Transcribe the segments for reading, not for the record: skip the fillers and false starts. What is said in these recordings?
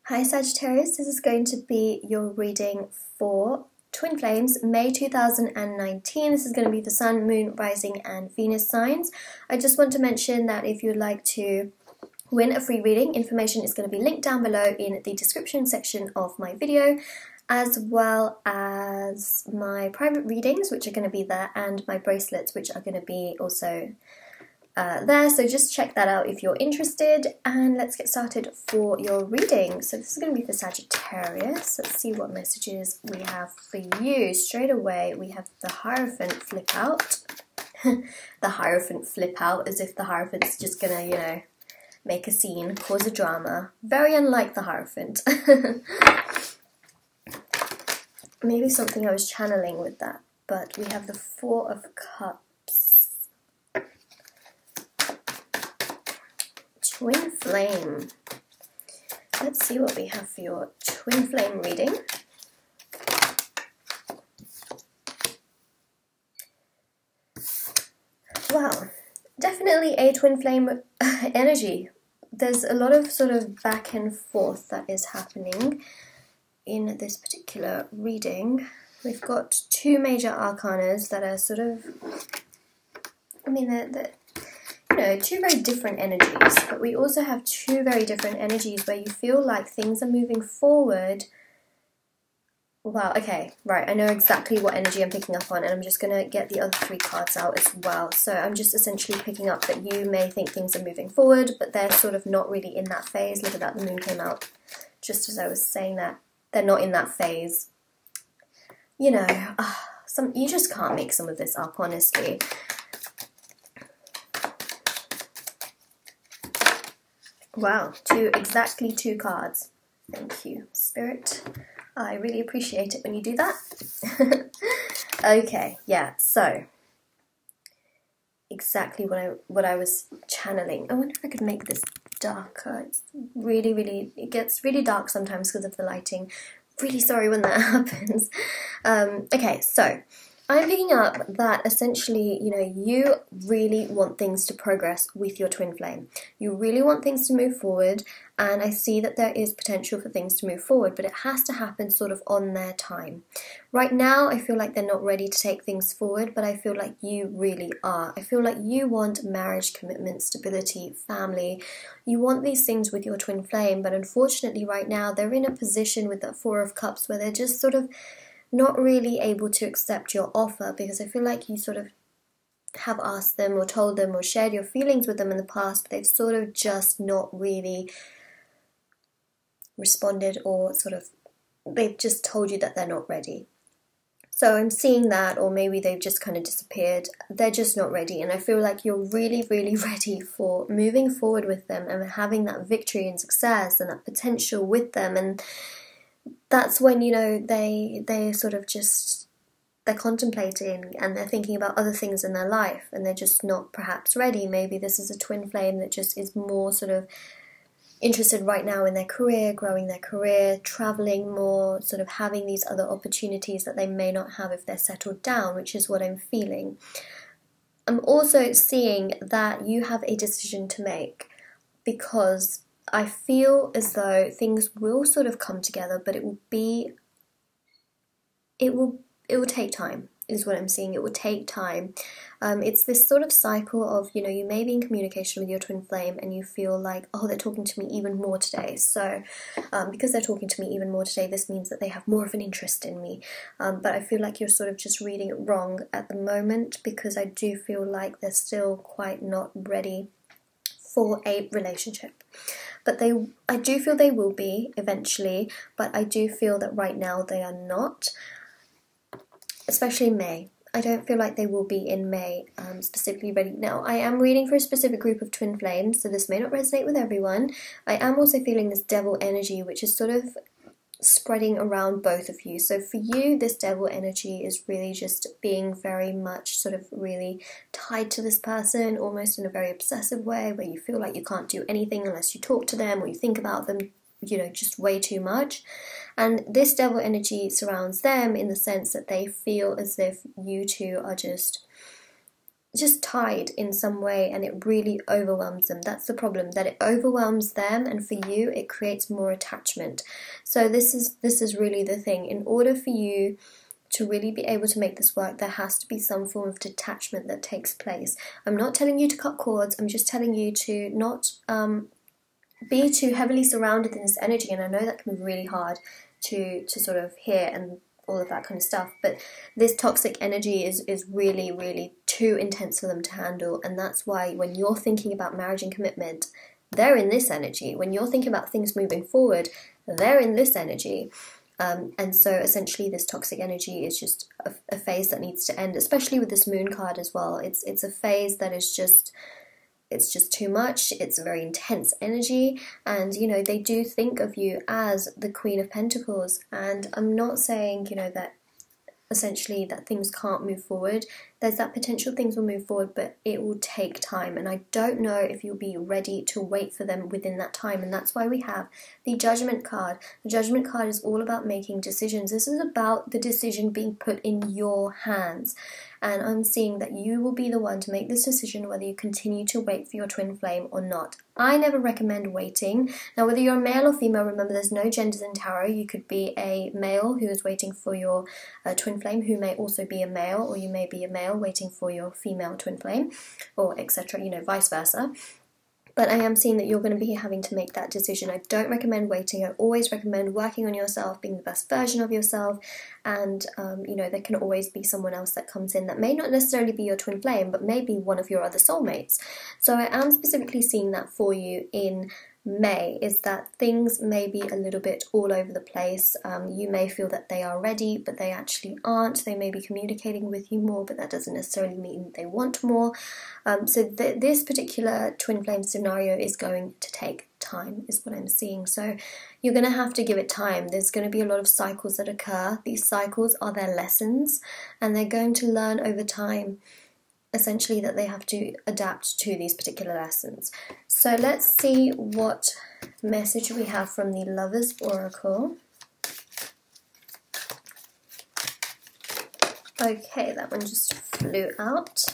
Hi Sagittarius, this is going to be your reading for Twin Flames, May 2019. This is going to be the Sun, Moon, Rising and Venus signs. I just want to mention that if you'd like to win a free reading, information is going to be linked down below in the description section of my video, as well as my private readings, which are going to be there, and my bracelets, which are going to be also there, so just check that out if you're interested, and let's get started for your reading. So this is going to be for Sagittarius. Let's see what messages we have for you. Straight away we have the Hierophant flip out. The Hierophant flip out, as if the Hierophant's just gonna, you know, make a scene, cause a drama. Very unlike the Hierophant. Maybe something I was channeling with that, but we have the Four of Cups. Twin Flame. Let's see what we have for your Twin Flame reading. Wow, definitely a Twin Flame energy. There's a lot of sort of back and forth that is happening in this particular reading. We've got two major arcanas that are sort of, I mean, they're you know, two very different energies, but we also have two very different energies where you feel like things are moving forward. Wow, okay, right, I know exactly what energy I'm picking up on, and I'm just going to get the other three cards out as well. So I'm just essentially picking up that you may think things are moving forward, but they're sort of not really in that phase. Look at that, the moon came out just as I was saying that. They're not in that phase. You know, you just can't make some of this up, honestly. Wow, exactly two cards. Thank you, Spirit. I really appreciate it when you do that. Okay, yeah, so exactly what I was channeling. I wonder if I could make this darker. It's it gets really dark sometimes because of the lighting. Really sorry when that happens. Okay, so I'm picking up that essentially, you know, you really want things to progress with your Twin Flame. You really want things to move forward, and I see that there is potential for things to move forward, but it has to happen sort of on their time. Right now, I feel like they're not ready to take things forward, but I feel like you really are. I feel like you want marriage, commitment, stability, family. You want these things with your Twin Flame, but unfortunately right now they're in a position with that Four of Cups where they're just sort of not really able to accept your offer, because I feel like you sort of have asked them or told them or shared your feelings with them in the past, but they've sort of just not really responded, or sort of they've just told you that they're not ready. So I'm seeing that, or maybe they've just kind of disappeared. They're just not ready, and I feel like you're really, really ready for moving forward with them and having that victory and success and that potential with them. And that's when, you know, they sort of just, they're contemplating and they're thinking about other things in their life, and they're just not perhaps ready. Maybe this is a Twin Flame that just is more sort of interested right now in their career, growing their career, traveling more, sort of having these other opportunities that they may not have if they're settled down, which is what I'm feeling. I'm also seeing that you have a decision to make, because I feel as though things will sort of come together, but it will take time, is what I'm seeing. It will take time. It's this sort of cycle of, you know, you may be in communication with your Twin Flame and you feel like, oh, they're talking to me even more today. So because they're talking to me even more today, this means that they have more of an interest in me. But I feel like you're sort of just reading it wrong at the moment, because I do feel like they're still quite not ready for a relationship. But I do feel they will be eventually, but I do feel that right now they are not, especially May. I don't feel like they will be in May specifically ready. Now, I am reading for a specific group of Twin Flames, so this may not resonate with everyone. I am also feeling this Devil energy, which is sort of spreading around both of you. So for you, this Devil energy is really just being very much sort of really tied to this person, almost in a very obsessive way, where you feel like you can't do anything unless you talk to them or you think about them, you know, just way too much. And this Devil energy surrounds them in the sense that they feel as if you two are just just tied in some way, and it really overwhelms them. That's the problem, that it overwhelms them, and for you it creates more attachment. So this is really the thing. In order for you to really be able to make this work, there has to be some form of detachment that takes place. I'm not telling you to cut cords, I'm just telling you to not be too heavily surrounded in this energy, and I know that can be really hard to sort of hear and all of that kind of stuff, but this toxic energy is really, really too intense for them to handle, and that's why when you're thinking about marriage and commitment, they're in this energy. When you're thinking about things moving forward, they're in this energy. And so essentially this toxic energy is just a phase that needs to end, especially with this moon card as well. It's a phase that is just, it's just too much. It's a very intense energy, and you know, they do think of you as the Queen of Pentacles, and I'm not saying, you know, that essentially that things can't move forward. There's that potential things will move forward, but it will take time, and I don't know if you'll be ready to wait for them within that time. And that's why we have the Judgment card. The Judgment card is all about making decisions. This is about the decision being put in your hands, and I'm seeing that you will be the one to make this decision whether you continue to wait for your twin flame or not. I never recommend waiting. Now, whether you're a male or female, remember there's no genders in tarot. You could be a male who is waiting for your twin flame, who may also be a male, or you may be a male waiting for your female twin flame, or etc., you know, vice versa. But I am seeing that you're going to be having to make that decision. I don't recommend waiting. I always recommend working on yourself, being the best version of yourself, and you know, there can always be someone else that comes in that may not necessarily be your twin flame, but may be one of your other soulmates. So I am specifically seeing that for you in May, is that things may be a little bit all over the place. You may feel that they are ready, but they actually aren't. They may be communicating with you more, but that doesn't necessarily mean they want more. So this particular twin flame scenario is going to take time, is what I'm seeing. So you're going to have to give it time. There's going to be a lot of cycles that occur. These cycles are their lessons, and they're going to learn over time, essentially, that they have to adapt to these particular lessons. So let's see what message we have from the Lovers Oracle. Okay, that one just flew out.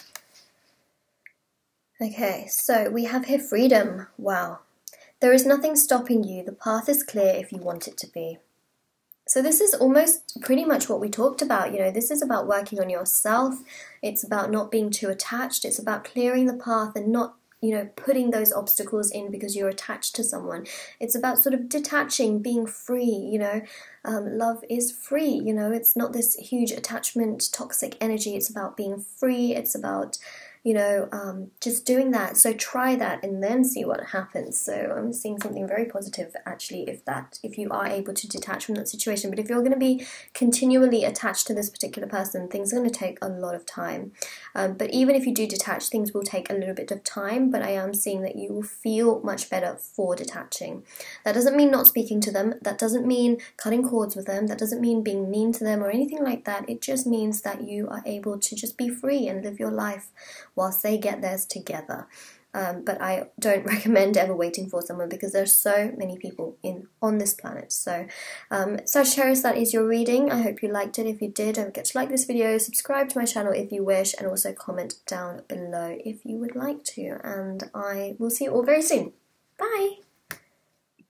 Okay, so we have here freedom. Wow. There is nothing stopping you. The path is clear if you want it to be. So this is almost pretty much what we talked about. You know, this is about working on yourself. It's about not being too attached. It's about clearing the path and not, you know, putting those obstacles in because you're attached to someone. It's about sort of detaching, being free, you know. Love is free, you know. It's not this huge attachment, toxic energy. It's about being free. It's about, you know, just doing that. So try that and then see what happens. So I'm seeing something very positive, actually, if you are able to detach from that situation. But if you're going to be continually attached to this particular person, things are going to take a lot of time. But even if you do detach, things will take a little bit of time, but I am seeing that you will feel much better for detaching. That doesn't mean not speaking to them. That doesn't mean cutting cords with them. That doesn't mean being mean to them or anything like that. It just means that you are able to just be free and live your life whilst they get theirs together. But I don't recommend ever waiting for someone because there's so many people on this planet. So Sagittarius, that is your reading. I hope you liked it. If you did, don't forget to like this video, subscribe to my channel if you wish, and also comment down below if you would like to. And I will see you all very soon. Bye!